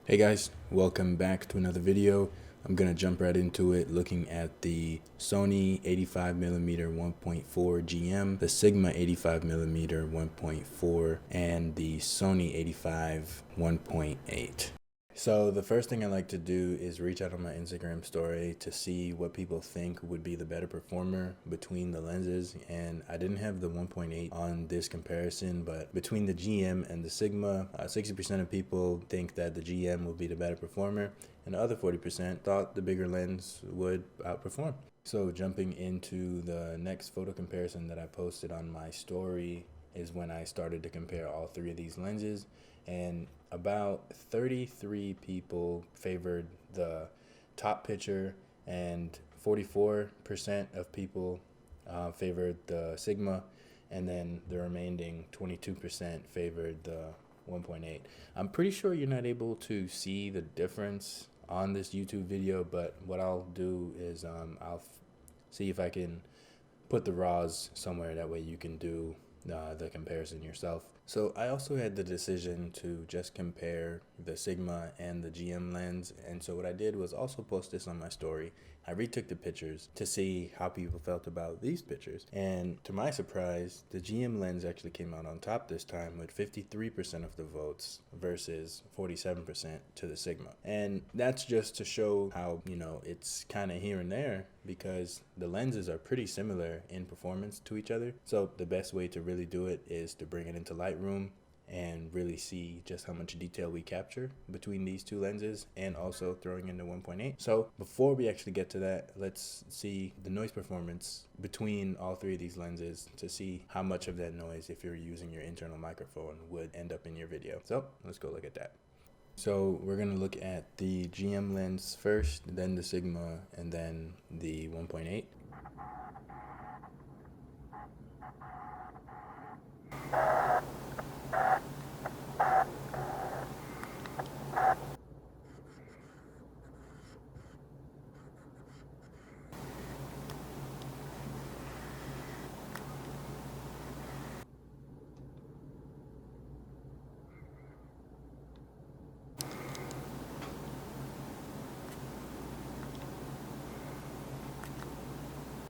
Hey guys, welcome back to another video. I'm gonna jump right into it looking at the Sony 85mm 1.4 GM, the Sigma 85mm 1.4, and the Sony 85 1.8. So the first thing I like to do is reach out on my Instagram story to see what people think would be the better performer between the lenses, and I didn't have the 1.8 on this comparison, but between the GM and the Sigma, 60% of people think that the GM will be the better performer, and the other 40% thought the bigger lens would outperform. So jumping into the next photo comparison that I posted on my story is when I started to compare all three of these lenses, and about 33 people favored the top picture and 44% of people favored the Sigma, and then the remaining 22% favored the 1.8. I'm pretty sure you're not able to see the difference on this YouTube video, but what I'll do is I'll see if I can put the raws somewhere, that way you can do the comparison yourself. So I also had the decision to just compare the Sigma and the GM lens, and so what I did was also post this on my story. I retook the pictures to see how people felt about these pictures, and to my surprise, the GM lens actually came out on top this time with 53% of the votes versus 47% to the Sigma. And that's just to show how, it's kind of here and there, because the lenses are pretty similar in performance to each other. So the best way to really do it is to bring it into Lightroom and really see just how much detail we capture between these two lenses, and also throwing in the 1.8. So before we actually get to that, let's see the noise performance between all three of these lenses to see how much of that noise, if you're using your internal microphone, would end up in your video. So let's go look at that. So we're going to look at the GM lens first, then the Sigma, and then the 1.8.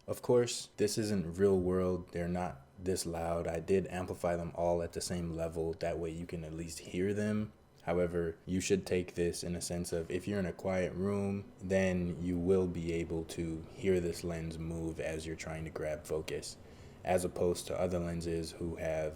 Of course, this isn't real world. They're not this loud. I did amplify them all at the same level. That way you can at least hear them. However, you should take this in a sense of, if you're in a quiet room, then you will be able to hear this lens move as you're trying to grab focus, as opposed to other lenses who have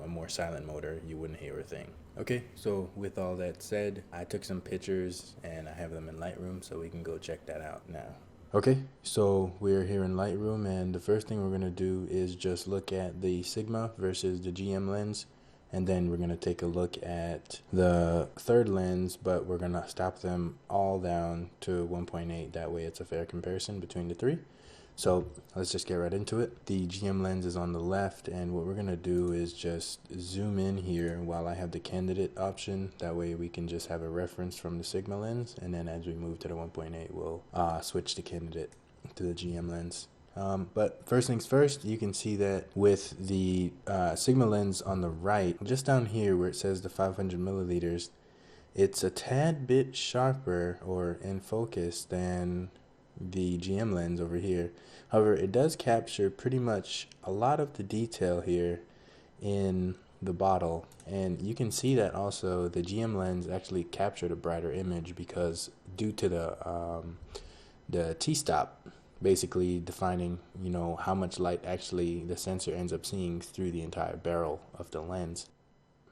a more silent motor. You wouldn't hear a thing. Okay, so with all that said, I took some pictures and I have them in Lightroom, so we can go check that out now. Okay, so we're here in Lightroom, and the first thing we're going to do is just look at the Sigma versus the GM lens, and then we're going to take a look at the third lens, but we're going to stop them all down to 1.8. That way it's a fair comparison between the three. So let's just get right into it. The GM lens is on the left, and what we're going to do is just zoom in here while I have the candidate option. That way we can just have a reference from the Sigma lens, and then as we move to the 1.8, we'll switch the candidate to the GM lens. But first things first, you can see that with the Sigma lens on the right, just down here where it says the 500 milliliters, it's a tad bit sharper or in focus than the GM lens over here. However, it does capture pretty much a lot of the detail here in the bottle, and you can see that also the GM lens actually captured a brighter image, because due to the T-stop basically defining how much light actually the sensor ends up seeing through the entire barrel of the lens.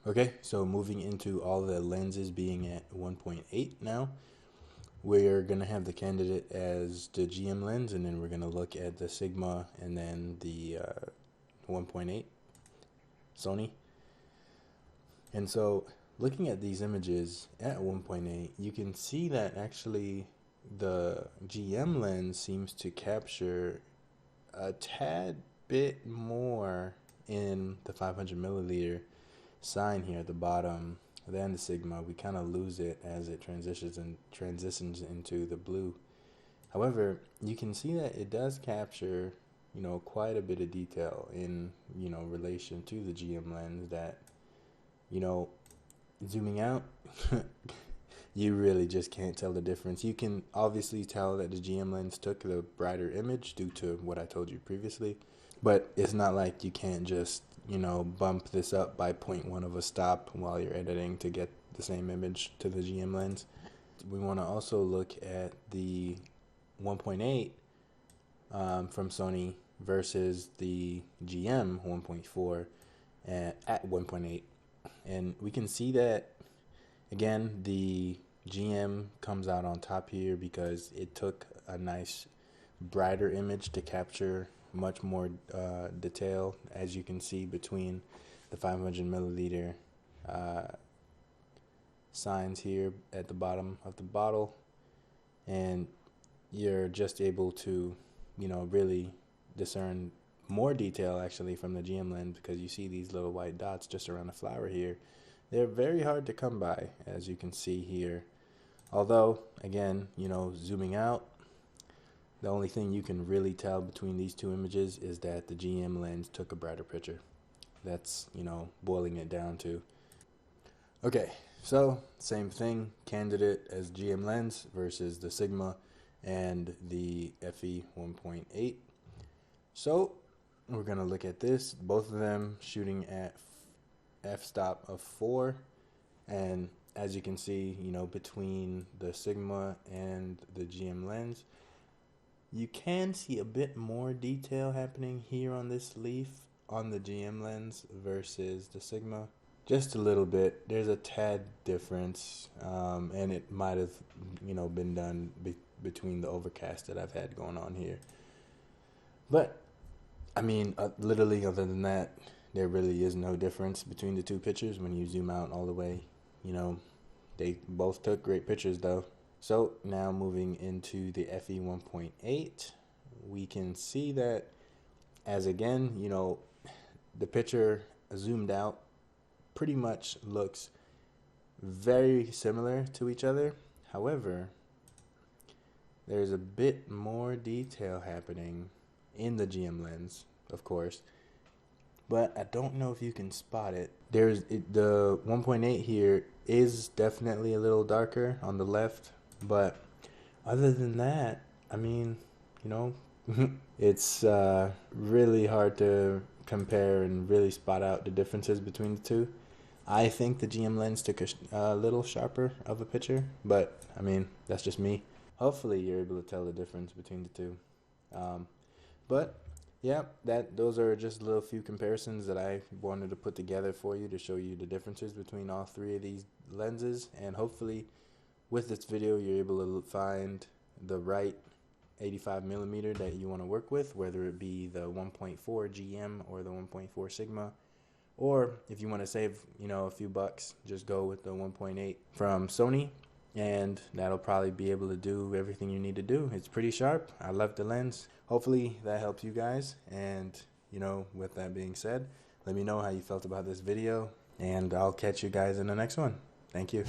Okay, so moving into all the lenses being at 1.8 now, we're going to have the candidate as the GM lens, and then we're going to look at the Sigma and then the 1.8 Sony. And so looking at these images at 1.8, you can see that actually the GM lens seems to capture a tad bit more in the 500 milliliter sign here at the bottom than the Sigma. We kind of lose it as it transitions into the blue. However, you can see that it does capture quite a bit of detail in relation to the GM lens, that zooming out you really just can't tell the difference. You can obviously tell that the GM lens took the brighter image due to what I told you previously, but it's not like you can't just, you know, bump this up by 0.1 of a stop while you're editing to get the same image to the GM lens. We want to also look at the 1.8 from Sony versus the GM 1.4 at 1.8, and we can see that again the GM comes out on top here because it took a nice brighter image to capture much more detail, as you can see between the 500 milliliter signs here at the bottom of the bottle, and you're just able to, you know, really discern more detail actually from the GM lens, because you see these little white dots just around the flower here. They're very hard to come by, as you can see here. Although, again, you know, zooming out, the only thing you can really tell between these two images is that the GM lens took a brighter picture. That's, you know, boiling it down to. Okay, so same thing, candidate as GM lens versus the Sigma and the FE 1.8. So we're going to look at this, both of them shooting at f-stop of 4, and as you can see, you know, between the Sigma and the GM lens, you can see a bit more detail happening here on this leaf on the GM lens versus the Sigma. Just a little bit. There's a tad difference, and it might have, you know, been done between the overcast that I've had going on here. But I mean, literally, other than that, there really is no difference between the two pictures when you zoom out all the way. You know, they both took great pictures though. So now moving into the FE 1.8, we can see that, as again, you know, the picture zoomed out pretty much looks very similar to each other. However, there's a bit more detail happening in the GM lens, of course, but I don't know if you can spot it. The 1.8 here is definitely a little darker on the left, but other than that, I mean, you know, it's really hard to compare and really spot out the differences between the two. I think the GM lens took a little sharper of a picture, but I mean, that's just me. Hopefully you're able to tell the difference between the two. But yeah, those are just a little few comparisons that I wanted to put together for you to show you the differences between all three of these lenses, and hopefully with this video you're able to find the right 85 millimeter that you want to work with, whether it be the 1.4 GM or the 1.4 Sigma, or if you want to save, you know, a few bucks, just go with the 1.8 from Sony, and that'll probably be able to do everything you need to do. It's pretty sharp. I love the lens. Hopefully that helps you guys, and you know, with that being said, let me know how you felt about this video, and I'll catch you guys in the next one. Thank you.